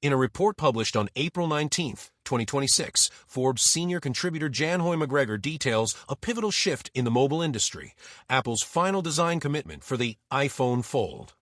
In a report published on April 19, 2026, Forbes senior contributor Janhoi McGregor details a pivotal shift in the mobile industry, Apple's final design commitment for the iPhone Fold.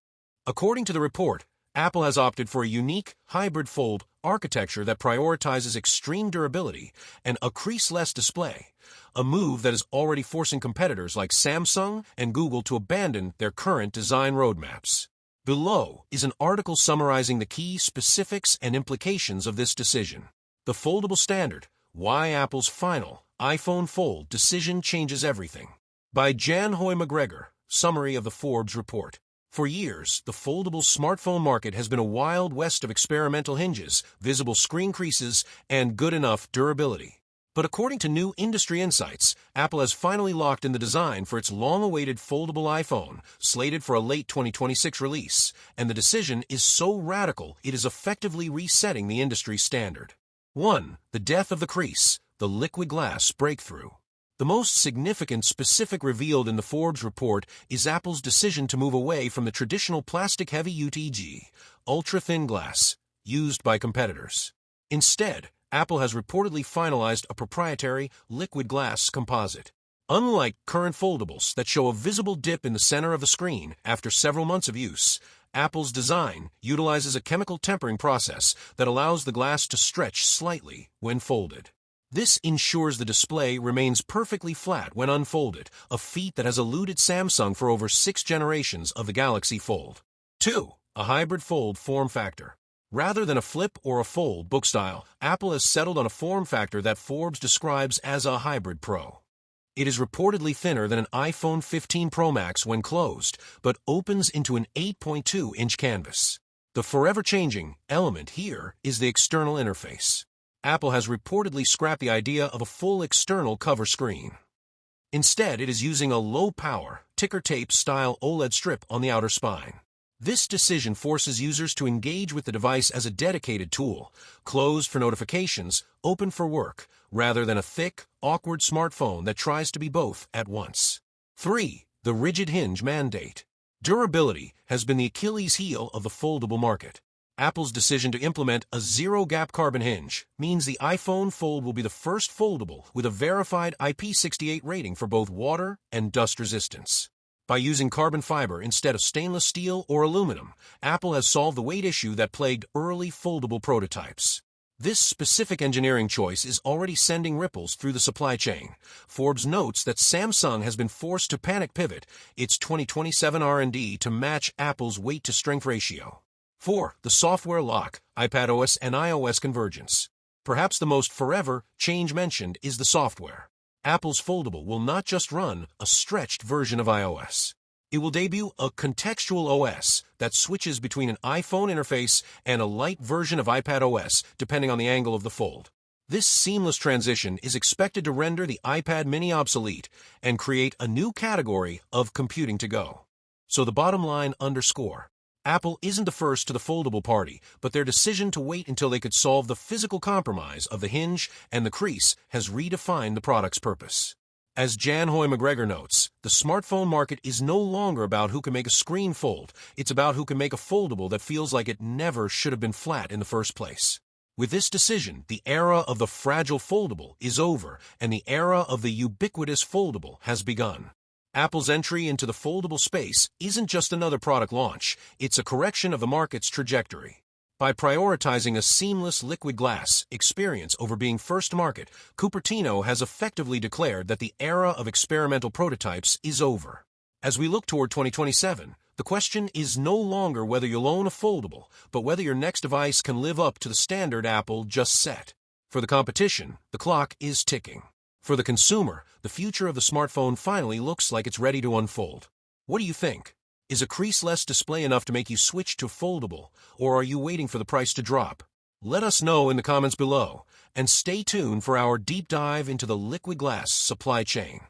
According to the report, Apple has opted for a unique, hybrid fold architecture that prioritizes extreme durability and a crease-less display, a move that is already forcing competitors like Samsung and Google to abandon their current design roadmaps. Below is an article summarizing the key specifics and implications of this decision. The Foldable Standard: Why Apple's Final iPhone Fold Decision Changes Everything. By Janhoi McGregor, summary of the Forbes report. For years, the foldable smartphone market has been a wild west of experimental hinges, visible screen creases, and good enough durability. But according to new industry insights, Apple has finally locked in the design for its long-awaited foldable iPhone, slated for a late 2026 release, and the decision is so radical it is effectively resetting the industry standard. 1. The death of the crease, the liquid glass breakthrough. The most significant specific revealed in the Forbes report is Apple's decision to move away from the traditional plastic-heavy UTG, ultra-thin glass, used by competitors. Instead, Apple has reportedly finalized a proprietary liquid glass composite. Unlike current foldables that show a visible dip in the center of the screen after several months of use, Apple's design utilizes a chemical tempering process that allows the glass to stretch slightly when folded. This ensures the display remains perfectly flat when unfolded, a feat that has eluded Samsung for over 6 generations of the Galaxy Fold. 2. A hybrid fold form factor. Rather than a flip or a fold book style, Apple has settled on a form factor that Forbes describes as a hybrid Pro. It is reportedly thinner than an iPhone 15 Pro Max when closed, but opens into an 8.2-inch canvas. The forever-changing element here is the external interface. Apple has reportedly scrapped the idea of a full external cover screen. Instead, it is using a low-power, ticker tape-style OLED strip on the outer spine. This decision forces users to engage with the device as a dedicated tool, closed for notifications, open for work, rather than a thick, awkward smartphone that tries to be both at once. 3. The rigid hinge mandate. Durability has been the Achilles heel of the foldable market. Apple's decision to implement a zero-gap carbon hinge means the iPhone Fold will be the first foldable with a verified IP68 rating for both water and dust resistance. By using carbon fiber instead of stainless steel or aluminum, Apple has solved the weight issue that plagued early foldable prototypes. This specific engineering choice is already sending ripples through the supply chain. Forbes notes that Samsung has been forced to panic pivot its 2027 R&D to match Apple's weight-to-strength ratio. 4. The software lock, iPadOS and iOS convergence. Perhaps the most forever change mentioned is the software. Apple's Foldable will not just run a stretched version of iOS. It will debut a contextual OS that switches between an iPhone interface and a light version of iPadOS depending on the angle of the fold. This seamless transition is expected to render the iPad mini obsolete and create a new category of computing to go. So the bottom line underscore: Apple isn't the first to the foldable party, but their decision to wait until they could solve the physical compromise of the hinge and the crease has redefined the product's purpose. As Janhoi McGregor notes, the smartphone market is no longer about who can make a screen fold, it's about who can make a foldable that feels like it never should have been flat in the first place. With this decision, the era of the fragile foldable is over, and the era of the ubiquitous foldable has begun. Apple's entry into the foldable space isn't just another product launch, it's a correction of the market's trajectory. By prioritizing a seamless liquid glass experience over being first to market, Cupertino has effectively declared that the era of experimental prototypes is over. As we look toward 2027, the question is no longer whether you'll own a foldable, but whether your next device can live up to the standard Apple just set. For the competition, the clock is ticking. For the consumer, the future of the smartphone finally looks like it's ready to unfold. What do you think? Is a crease-less display enough to make you switch to foldable, or are you waiting for the price to drop? Let us know in the comments below, and stay tuned for our deep dive into the liquid glass supply chain.